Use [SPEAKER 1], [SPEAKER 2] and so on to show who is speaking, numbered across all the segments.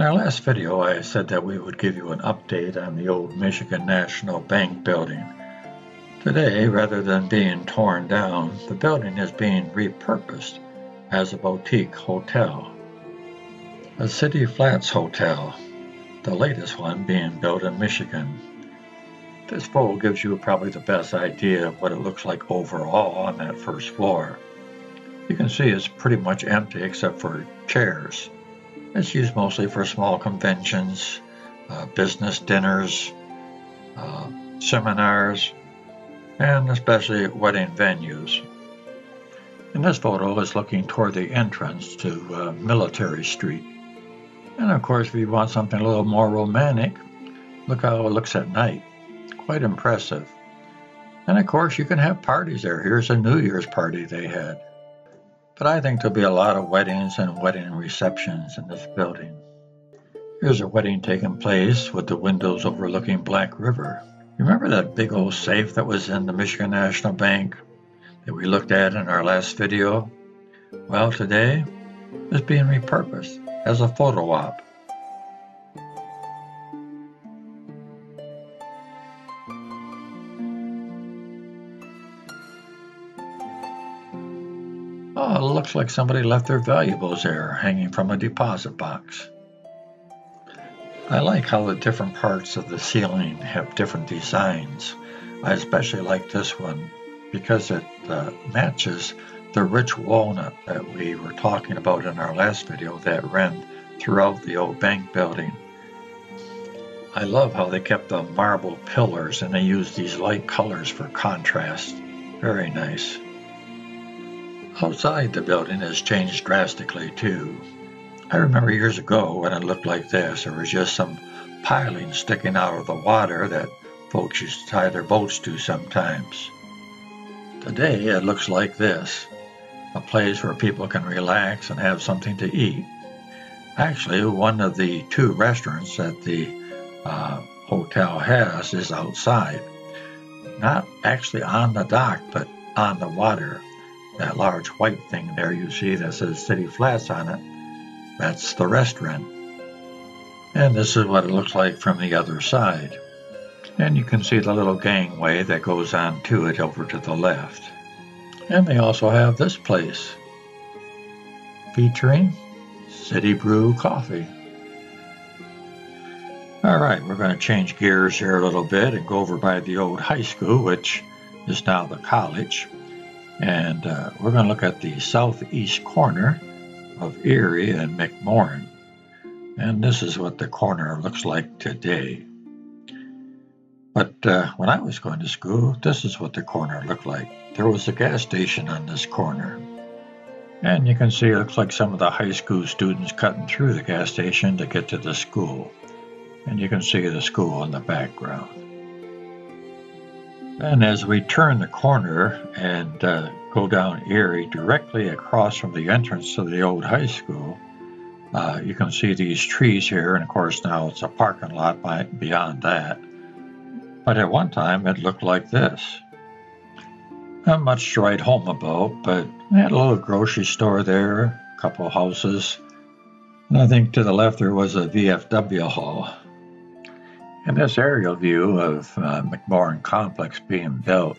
[SPEAKER 1] In our last video, I said that we would give you an update on the old Michigan National Bank building. Today, rather than being torn down, the building is being repurposed as a boutique hotel. A City Flats hotel, the latest one being built in Michigan. This photo gives you probably the best idea of what it looks like overall on that first floor. You can see it's pretty much empty except for chairs. It's used mostly for small conventions, business dinners, seminars, and especially wedding venues. And this photo is looking toward the entrance to Military Street. And of course, if you want something a little more romantic, look how it looks at night. Quite impressive. And of course, you can have parties there. Here's a New Year's party they had. But I think there'll be a lot of weddings and wedding receptions in this building. Here's a wedding taking place with the windows overlooking Black River. Remember that big old safe that was in the Michigan National Bank that we looked at in our last video? Well, today it's being repurposed as a photo op. Oh, it looks like somebody left their valuables there, hanging from a deposit box. I like how the different parts of the ceiling have different designs. I especially like this one because it matches the rich walnut that we were talking about in our last video that ran throughout the old bank building. I love how they kept the marble pillars and they used these light colors for contrast. Very nice. Outside the building has changed drastically too. I remember years ago when it looked like this. There was just some piling sticking out of the water that folks used to tie their boats to sometimes. Today it looks like this, a place where people can relax and have something to eat. Actually, one of the two restaurants that the hotel has is outside. Not actually on the dock, but on the water. That large white thing there you see that says City Flats on it, that's the restaurant. And this is what it looks like from the other side. And you can see the little gangway that goes on to it over to the left. And they also have this place, featuring City Brew Coffee. Alright, we're going to change gears here a little bit and go over by the old high school, which is now the college. And we're going to look at the southeast corner of Erie and McMorran. And this is what the corner looks like today. But when I was going to school, this is what the corner looked like. There was a gas station on this corner. And you can see it looks like some of the high school students cutting through the gas station to get to the school. And you can see the school in the background. And as we turn the corner and go down Erie directly across from the entrance to the old high school, you can see these trees here, and of course now it's a parking lot beyond that. But at one time it looked like this. Not much to write home about, but we had a little grocery store there, a couple of houses, and I think to the left there was a VFW hall. And this aerial view of McMorran Complex being built,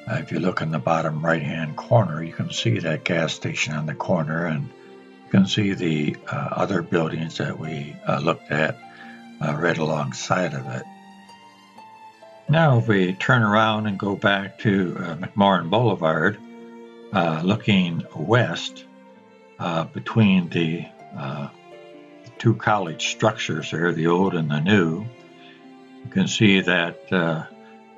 [SPEAKER 1] if you look in the bottom right-hand corner, you can see that gas station on the corner, and you can see the other buildings that we looked at right alongside of it. Now, if we turn around and go back to McMorran Boulevard, looking west between the two college structures there, the old and the new, you can see that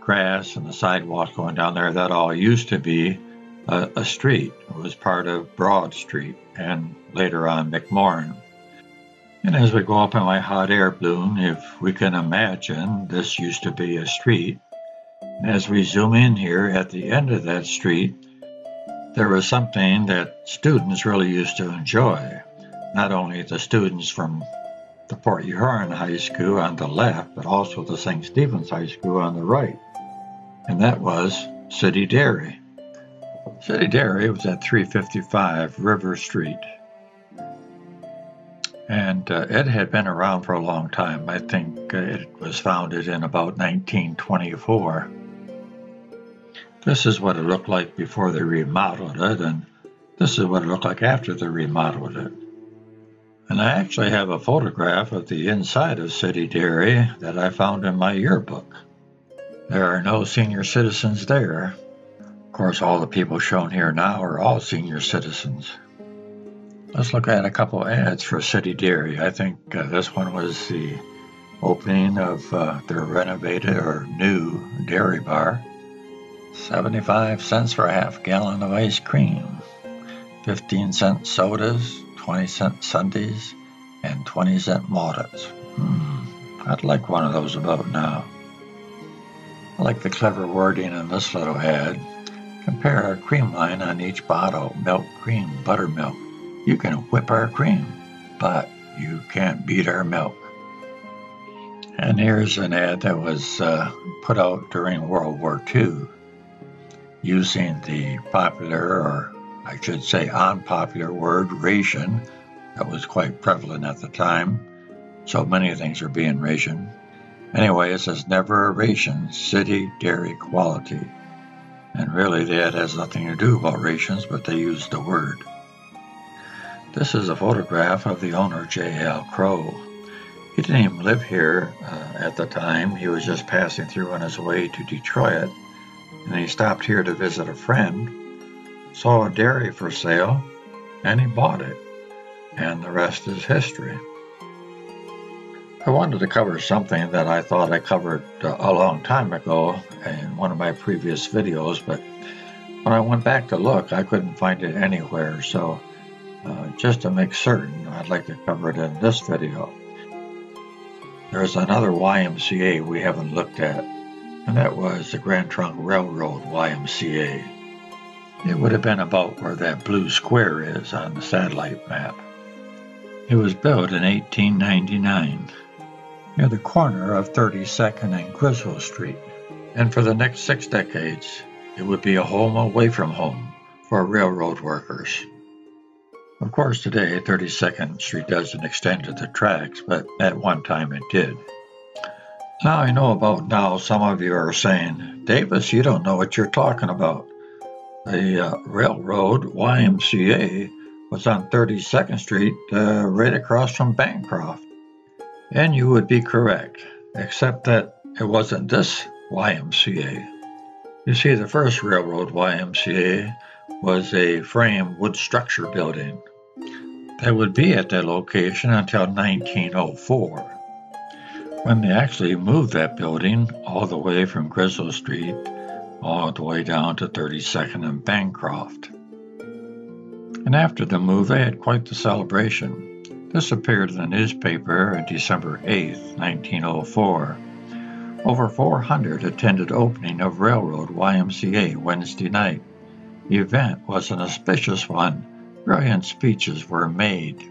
[SPEAKER 1] grass and the sidewalk going down there, that all used to be a street. It was part of Broad Street and later on McMorran. And as we go up in my hot air balloon, if we can imagine, this used to be a street. And as we zoom in here at the end of that street, there was something that students really used to enjoy. Not only the students from the Port Huron High School on the left, but also the St. Stephen's High School on the right. And that was City Dairy. City Dairy was at 355 River Street. And it had been around for a long time. I think it was founded in about 1924. This is what it looked like before they remodeled it, and this is what it looked like after they remodeled it. And I actually have a photograph of the inside of City Dairy that I found in my yearbook. There are no senior citizens there. Of course, all the people shown here now are all senior citizens. Let's look at a couple ads for City Dairy. I think this one was the opening of their renovated or new dairy bar. 75 cents for a half gallon of ice cream. 15-cent sodas, 20-cent sundaes, and 20-cent malteds. I'd like one of those about now. I like the clever wording in this little ad. Compare our cream line on each bottle. Milk, cream, buttermilk. You can whip our cream, but you can't beat our milk. And here's an ad that was put out during World War II using the popular, or I should say unpopular word ration that was quite prevalent at the time. So many things are being rationed. Anyway, it says never a ration, City Dairy quality. And really the ad has nothing to do about rations, but they use the word. This is a photograph of the owner, J.L. Crow. He didn't even live here at the time. He was just passing through on his way to Detroit, and he stopped here to visit a friend, saw a dairy for sale, and he bought it. And the rest is history. I wanted to cover something that I thought I covered a long time ago in one of my previous videos, but when I went back to look, I couldn't find it anywhere, so just to make certain, I'd like to cover it in this video. There's another YMCA we haven't looked at, and that was the Grand Trunk Railroad YMCA. It would have been about where that blue square is on the satellite map. It was built in 1899, near the corner of 32nd and Griswold Street, and for the next 6 decades, it would be a home away from home for railroad workers. Of course, today, 32nd Street doesn't extend to the tracks, but at one time it did. Now I know about now some of you are saying, Davis, you don't know what you're talking about. The railroad YMCA was on 32nd Street right across from Bancroft. And you would be correct, except that it wasn't this YMCA. You see, the first railroad YMCA was a frame wood structure building that would be at that location until 1904, when they actually moved that building all the way from Griswold Street all the way down to 32nd and Bancroft. And after the move, they had quite the celebration. This appeared in the newspaper on December 8, 1904. Over 400 attended opening of Railroad YMCA Wednesday night. The event was an auspicious one. Brilliant speeches were made.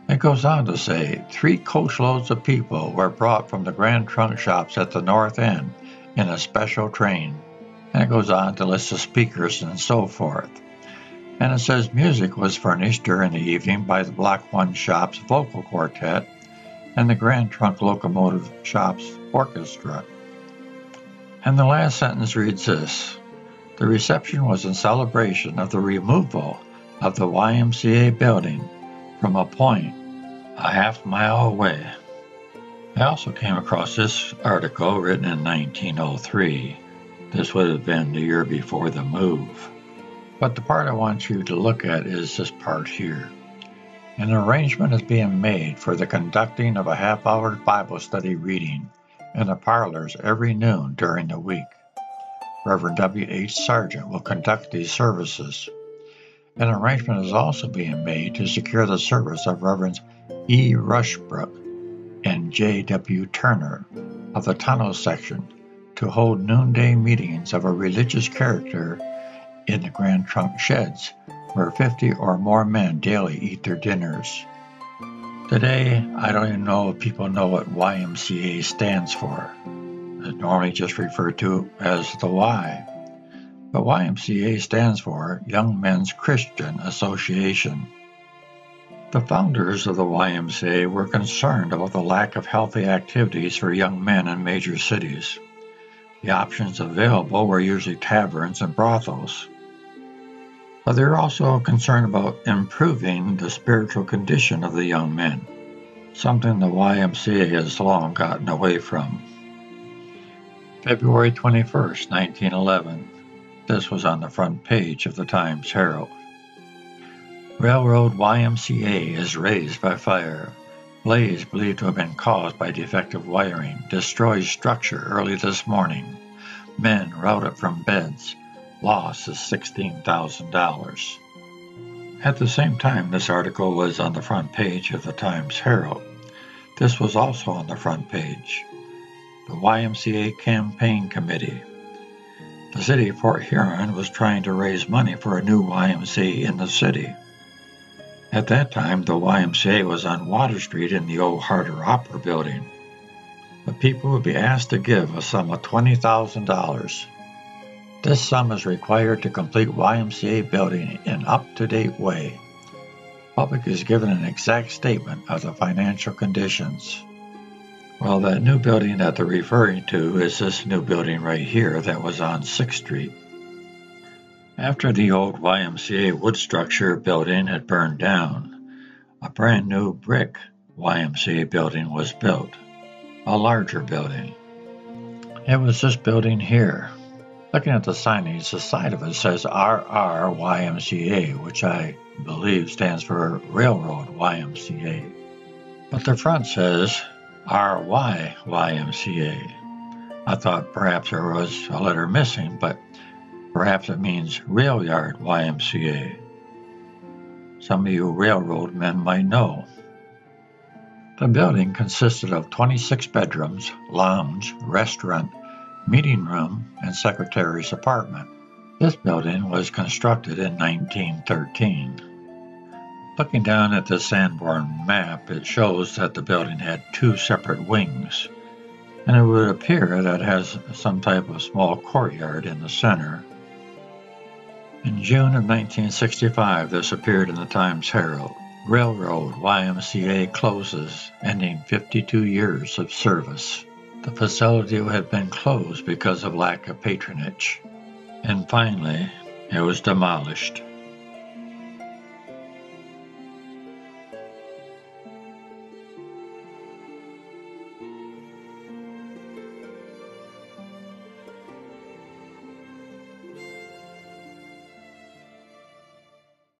[SPEAKER 1] It goes on to say, 3 coachloads of people were brought from the Grand Trunk shops at the north end in a special train. And it goes on to list the speakers and so forth. And it says music was furnished during the evening by the Block 1 Shops Vocal Quartet and the Grand Trunk Locomotive Shops Orchestra. And the last sentence reads this: the reception was in celebration of the removal of the YMCA building from a point a half-mile away. I also came across this article written in 1903. This would have been the year before the move. But the part I want you to look at is this part here. An arrangement is being made for the conducting of a half-hour Bible study reading in the parlors every noon during the week. Reverend W.H. Sargent will conduct these services. An arrangement is also being made to secure the service of Reverends E. Rushbrook and J.W. Turner of the Tunnel Section to hold noonday meetings of a religious character in the Grand Trunk sheds, where 50 or more men daily eat their dinners. Today, I don't even know if people know what YMCA stands for. It's normally just referred to as the Y. But YMCA stands for Young Men's Christian Association. The founders of the YMCA were concerned about the lack of healthy activities for young men in major cities. The options available were usually taverns and brothels. But they were also concerned about improving the spiritual condition of the young men, something the YMCA has long gotten away from. February 21st, 1911. This was on the front page of the Times-Herald. Railroad YMCA is razed by fire. Blaze believed to have been caused by defective wiring. Destroys structure early this morning. Men routed from beds. Loss is $16,000. At the same time this article was on the front page of the Times-Herald, this was also on the front page. The YMCA Campaign Committee. The city of Fort Huron was trying to raise money for a new YMCA in the city. At that time, the YMCA was on Water Street in the old Harder Opera building. The people would be asked to give a sum of $20,000. This sum is required to complete YMCA building in an up-to-date way. The public is given an exact statement of the financial conditions. Well, that new building that they're referring to is this new building right here that was on 6th Street. After the old YMCA wood structure building had burned down, a brand new brick YMCA building was built, a larger building. It was this building here. Looking at the signage, the side of it says RRYMCA, which I believe stands for Railroad YMCA. But the front says RYYMCA. I thought perhaps there was a letter missing, but perhaps it means Rail Yard YMCA. Some of you railroad men might know. The building consisted of 26 bedrooms, lounge, restaurant, meeting room, and secretary's apartment. This building was constructed in 1913. Looking down at the Sanborn map, it shows that the building had 2 separate wings, and it would appear that it has some type of small courtyard in the center. In June of 1965, this appeared in the Times-Herald. Railroad YMCA closes, ending 52 years of service. The facility had been closed because of lack of patronage. And finally, it was demolished.